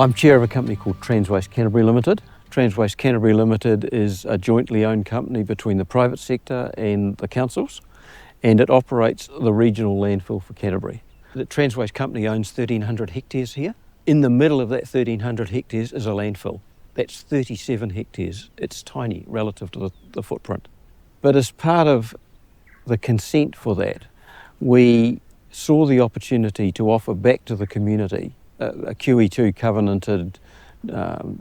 I'm chair of a company called Transwaste Canterbury Ltd. Transwaste Canterbury Ltd is a jointly owned company between the private sector and the councils, and it operates the regional landfill for Canterbury. The Transwaste company owns 1,300 hectares here. In the middle of that 1,300 hectares is a landfill. That's 37 hectares. It's tiny relative to the footprint. But as part of the consent for that, we saw the opportunity to offer back to the community a QE2 covenanted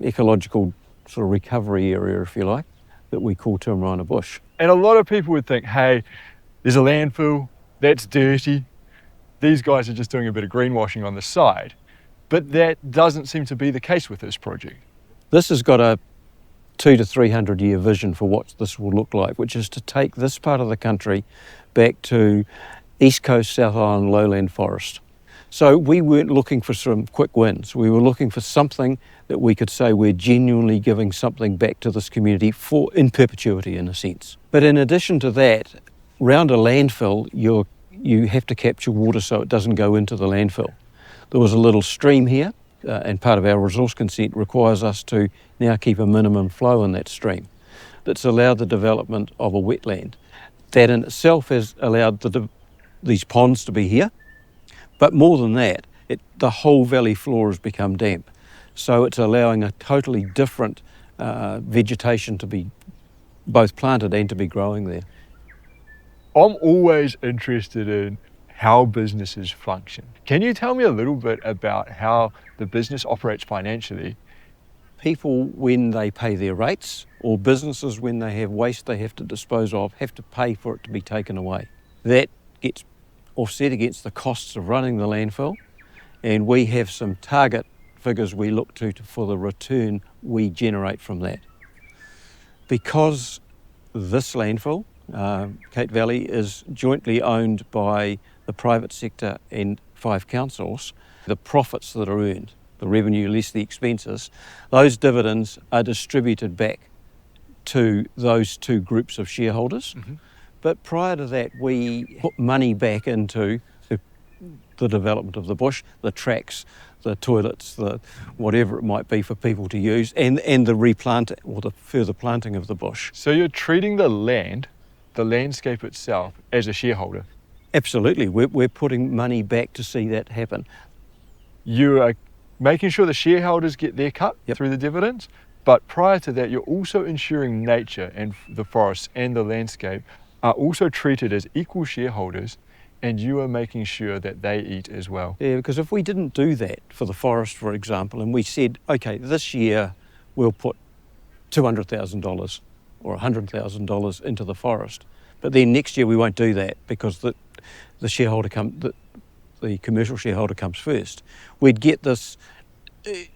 ecological sort of recovery area, if you like, that we call Tirimoana Bush. And a lot of people would think, hey, there's a landfill, that's dirty. These guys are just doing a bit of greenwashing on the side. But that doesn't seem to be the case with this project. This has got a 200 to 300 year vision for what this will look like, which is to take this part of the country back to East Coast, South Island, lowland forest. So we weren't looking for some quick wins. We were looking for something that we could say we're genuinely giving something back to this community for in perpetuity, in a sense. But in addition to that, around a landfill, you have to capture water so it doesn't go into the landfill. There was a little stream here, and part of our resource consent requires us to now keep a minimum flow in that stream. That's allowed the development of a wetland. That in itself has allowed these ponds to be here. But more than that, the whole valley floor has become damp. So it's allowing a totally different vegetation to be both planted and to be growing there. I'm always interested in how businesses function. Can you tell me a little bit about how the business operates financially? People, when they pay their rates, or businesses, when they have waste they have to dispose of, have to pay for it to be taken away. That gets offset against the costs of running the landfill, and we have some target figures we look to for the return we generate from that. Because this landfill, Cape Valley, is jointly owned by the private sector and 5 councils, the profits that are earned, the revenue less the expenses, those dividends are distributed back to those 2 groups of shareholders. Mm-hmm. But prior to that, we put money back into the development of the bush, the tracks, the toilets, the whatever it might be for people to use, and the replanting or the further planting of the bush. So you're treating the landscape itself, as a shareholder? Absolutely. We're putting money back to see that happen. You are making sure the shareholders get their cut through the dividends, but prior to that, you're also ensuring nature and the forests and the landscape are also treated as equal shareholders, and you are making sure that they eat as well. Yeah, because if we didn't do that for the forest, for example, and we said, okay, this year we'll put $200,000 or $100,000 into the forest, but then next year we won't do that because the commercial shareholder comes first, we'd get this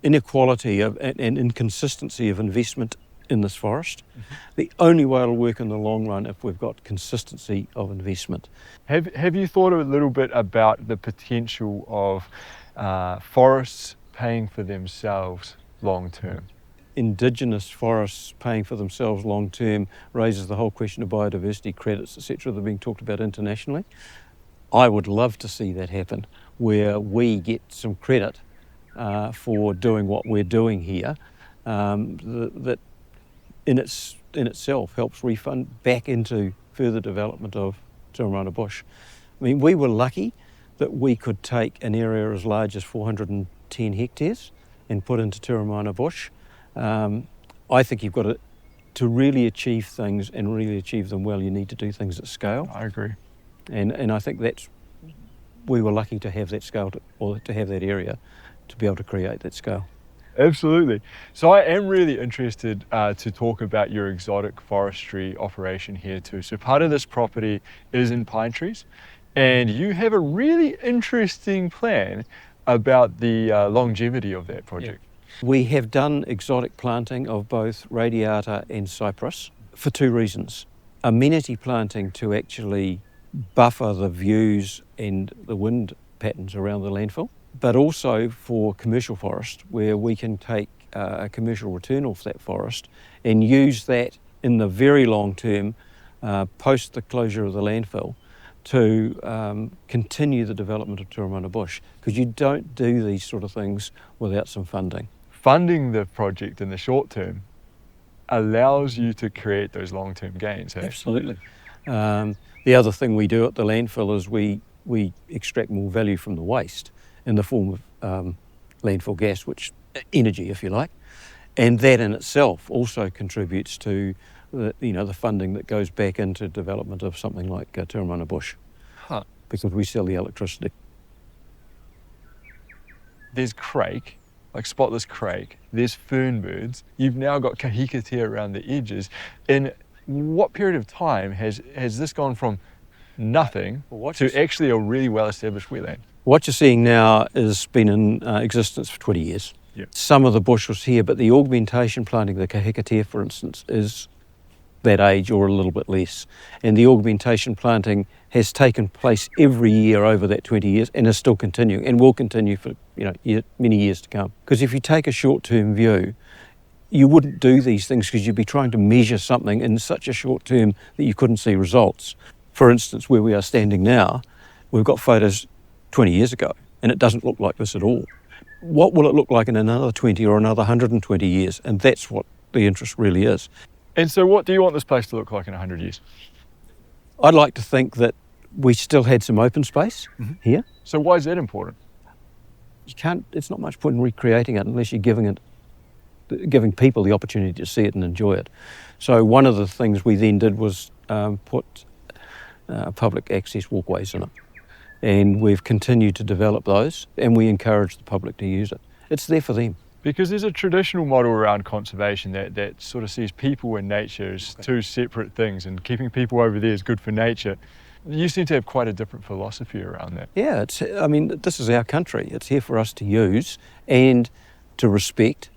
inequality and inconsistency of investment in this forest. Mm-hmm. The only way it'll work in the long run if we've got consistency of investment. Have you thought a little bit about the potential of forests paying for themselves long term? Indigenous forests paying for themselves long term raises the whole question of biodiversity credits, etc., that are being talked about internationally. I would love to see that happen, where we get some credit for doing what we're doing here, that in itself helps refund back into further development of Tirimoana Bush. I mean, we were lucky that we could take an area as large as 410 hectares and put into Tirimoana Bush. I think you've got to really achieve things and really achieve them well, you need to do things at scale. I agree. And I think we were lucky to have that scale, to have that area, to be able to create that scale. Absolutely. So I am really interested to talk about your exotic forestry operation here too. So part of this property is in pine trees, and you have a really interesting plan about the longevity of that project. Yeah. We have done exotic planting of both radiata and cypress for 2 reasons. Amenity planting to actually buffer the views and the wind patterns around the landfill, but also for commercial forest, where we can take a commercial return off that forest and use that in the very long term, post the closure of the landfill, to continue the development of Tirimoana Bush, because you don't do these sort of things without some funding. funding the project in the short term allows you to create those long-term gains. Hey? Absolutely. The other thing we do at the landfill is we extract more value from the waste in the form of landfill gas, which energy, if you like, and that in itself also contributes to the funding that goes back into development of something like Tirimoana Bush, because we sell the electricity. There's crake, like spotless crake, there's fernbirds, you've now got kahikatea around the edges. In what period of time has this gone from nothing to actually a really well-established wetland? What you're seeing now has been in existence for 20 years. Yep. Some of the bush was here, but the augmentation planting, the kahikatea for instance, is that age or a little bit less. And the augmentation planting has taken place every year over that 20 years and is still continuing and will continue for many years to come. Because if you take a short-term view, you wouldn't do these things because you'd be trying to measure something in such a short term that you couldn't see results. For instance, where we are standing now, we've got photos 20 years ago and it doesn't look like this at all. What will it look like in another 20 or another 120 years? And that's what the interest really is. And so what do you want this place to look like in 100 years? I'd like to think that we still had some open space here. So why is that important? It's not much point in recreating it unless you're giving people the opportunity to see it and enjoy it. So one of the things we then did was put public access walkways in it. And we've continued to develop those and we encourage the public to use it. It's there for them. Because there's a traditional model around conservation that sort of sees people and nature as two separate things, and keeping people over there is good for nature. You seem to have quite a different philosophy around that. Yeah, this is our country. It's here for us to use and to respect.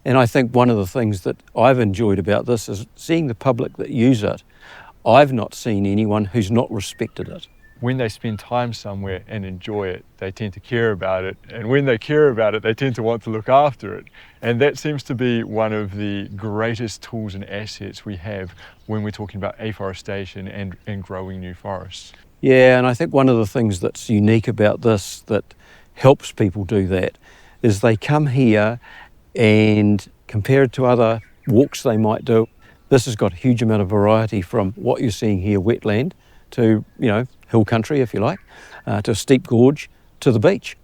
And I think one of the things that I've enjoyed about this is seeing the public that use it. I've not seen anyone who's not respected it. When they spend time somewhere and enjoy it, they tend to care about it. And when they care about it, they tend to want to look after it. And that seems to be one of the greatest tools and assets we have when we're talking about afforestation and growing new forests. Yeah, and I think one of the things that's unique about this that helps people do that is they come here and compared to other walks they might do, this has got a huge amount of variety from what you're seeing here, wetland, to hill country, if you like, to a steep gorge, to the beach.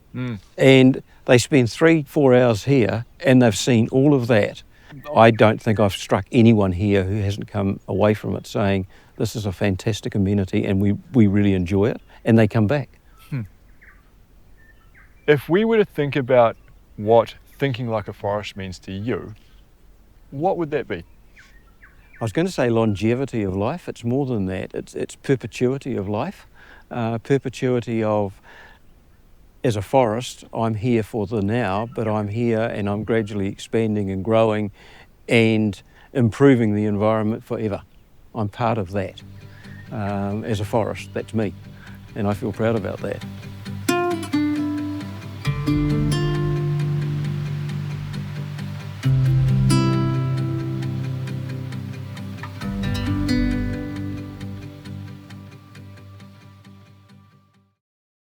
And they spend 3-4 hours here and they've seen all of that. I don't think I've struck anyone here who hasn't come away from it saying this is a fantastic amenity and we really enjoy it, and they come back. If we were to think about what thinking like a forest means to you, what would that be? I was going to say longevity of life. It's more than that. It's perpetuity of life. Perpetuity of, as a forest, I'm here for the now, but I'm here and I'm gradually expanding and growing and improving the environment forever. I'm part of that. As a forest, that's me. And I feel proud about that.